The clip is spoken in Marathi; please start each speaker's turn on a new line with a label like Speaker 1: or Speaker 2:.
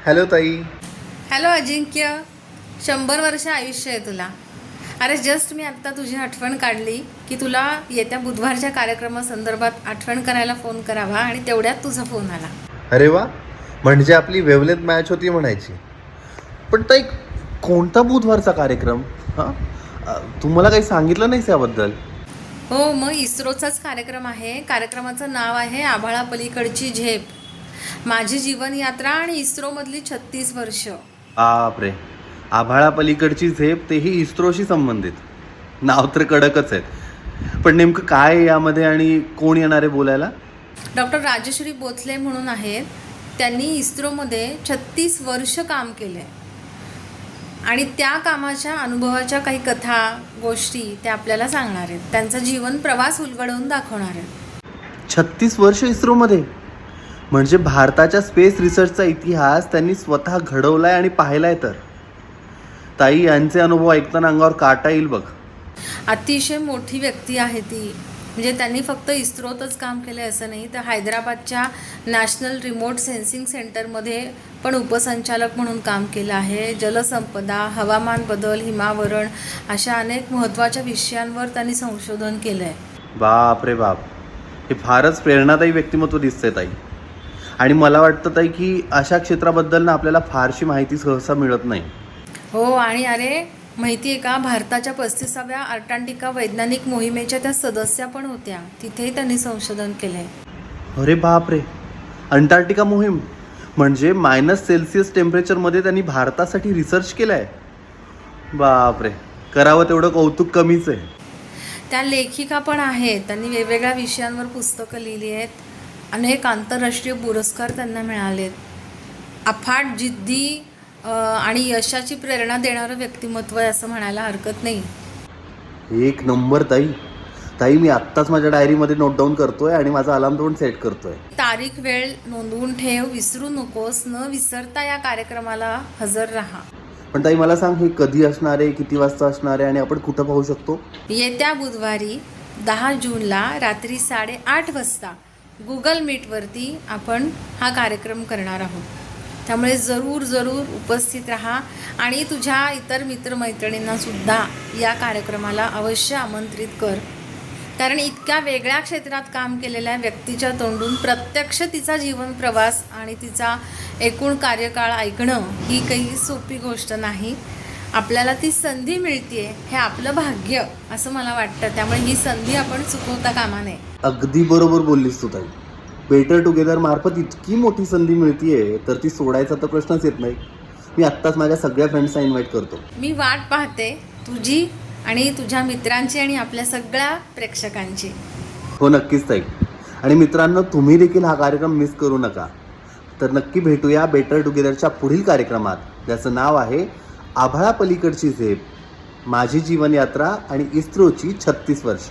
Speaker 1: हॅलो ताई.
Speaker 2: हॅलो अजिंक्य, 100 वर्ष आयुष्य आहे तुला. अरे जस्ट मी आत्ता तुझी आठवण काढली की तुला येत्या बुधवारच्या कार्यक्रमासंदर्भात आठवण करायला फोन करावा आणि तेवढ्यात तुझा फोन आला.
Speaker 1: अरे वा, म्हणजे आपली वेवलेत मॅच होती म्हणायची. पण ताई, कोणता बुधवारचा कार्यक्रम? हां, तुम्हाला काही सांगितलं नाहीस याबद्दल?
Speaker 2: हो, मग इस्रोचाच कार्यक्रम आहे. कार्यक्रमाचं नाव आहे आभाळापलीकडची झेप, माझी जीवनयात्रा आणि इस्रोमधली 36 वर्ष.
Speaker 1: बापरे, आभाळापलीकडची झेप, तेही इस्रोशी संबंधित. नाव तर कडकच आहेत. पण नेमकं काय आहे यामध्ये आणि कोण येणार आहे बोलायला?
Speaker 2: डॉक्टर राजश्री बोथले म्हणून आहेत. त्यांनी इस्रोमध्ये 36 वर्ष काम केले आणि त्या कामाच्या अनुभवाच्या काही कथा गोष्टी त्या आपल्याला सांगणार आहेत. त्यांचा जीवन प्रवास उलगडवून दाखवणार आहेत.
Speaker 1: 36 वर्ष इस्रोमध्ये, म्हणजे भारताच्या स्पेस रिसर्चचा इतिहास त्यांनी स्वतः घडवलाय आणि पाहिलाय. तर ताई, यांचे अनुभव ऐकताना अंगावर काटा येईल बघ.
Speaker 2: अतिशय मोठी व्यक्ती आहे ती. म्हणजे त्यांनी फक्त इस्रोतच काम केलं असं नाही, तर हैदराबादच्या नॅशनल रिमोट सेन्सिंग सेंटरमध्ये पण उपसंचालक म्हणून काम केलं आहे. जलसंपदा, हवामान बदल, हिमावरण अशा अनेक महत्त्वाच्या विषयांवर त्यांनी संशोधन केलं आहे.
Speaker 1: बाप रे बाप, हे फारच प्रेरणादायी व्यक्तिमत्व दिसतंय ताई. आणि मला वाटतं ताई की अशा क्षेत्राबद्दल ना आपल्याला फारशी माहिती सहसा मिळत नाही.
Speaker 2: हो, आणि अरे माहिती आहे का, भारताच्या 35व्या अंटार्क्टिका वैज्ञानिक मोहिमेच्या त्या सदस्या पण होत्या. तिथेही त्यांनी संशोधन केलं आहे.
Speaker 1: अरे बाप रे, अंटार्क्टिका मोहीम म्हणजे -सेल्सिअस टेम्परेचरमध्ये त्यांनी भारतासाठी रिसर्च केलाय. बाप रे, करावं तेवढं कौतुक कमीच आहे.
Speaker 2: त्या लेखिका पण आहेत. त्यांनी वेगवेगळ्या विषयांवर पुस्तकं लिहिली आहेत. अनेक आंतरराष्ट्रीय पुरस्कार त्यांना मिळालेत. अफाट जिद्दी आणि यशाची प्रेरणा देणारं व्यक्तिमत्व आहे असं म्हणायला हरकत नाही.
Speaker 1: एक नंबर ताई. ताई, मी आत्ताच माझ्या डायरीमध्ये नोट डाऊन करतोय आणि माझा अलार्म पण सेट करतोय.
Speaker 2: तारीख वेळ नोंदवून ठेव, विसरू नकोस. न विसरता या कार्यक्रमाला हजर राहा.
Speaker 1: पण ताई, मला सांग, हे कधी असणार आहे, किती वाजता असणार आहे आणि आपण कुठं पाहू शकतो?
Speaker 2: येत्या बुधवारी 10 जूनला रात्री 8:30 वाजता गुगल मीटवरती आपण हा कार्यक्रम करणार आहोत. त्यामुळे जरूर उपस्थित राहा आणि तुझ्या इतर मित्रमैत्रिणींनासुद्धा या कार्यक्रमाला अवश्य आमंत्रित कर. कारण इतक्या वेगळ्या क्षेत्रात काम केलेल्या व्यक्तीच्या तोंडून प्रत्यक्ष तिचा जीवन प्रवास आणि तिचा एकूण कार्यकाळ ऐकणं ही काही सोपी गोष्ट नाही. आपल्याला ती संधी मिळते हे आपलं भाग्य असं मला वाटतं. त्यामुळे ही संधी आपण चुकवता कामा नये.
Speaker 1: अगदी बरोबर बोललीस तू ताई. बेटर टुगेदर मार्फत इतकी मोठी संधी मिळतीये तर ती सोडायचा तर प्रश्नच येत नाही. मी आत्ताच माझ्या सगळ्या फ्रेंड्सना इन्व्हाइट करतो.
Speaker 2: मी वाट पाहते तुझी आणि तुझ्या मित्रांची आणि आपल्या सगळ्या प्रेक्षकांची.
Speaker 1: हो, नक्कीच ताई. आणि मित्रांनो, तुम्ही देखील हा कार्यक्रम मिस करू नका. तर नक्की भेटूया बेटर टुगेदरच्या पुढील कार्यक्रमात, ज्याचं नाव आहे आभाळापलीकडची झेप, माझी जीवनयात्रा आणि इस्रोची 36 वर्ष.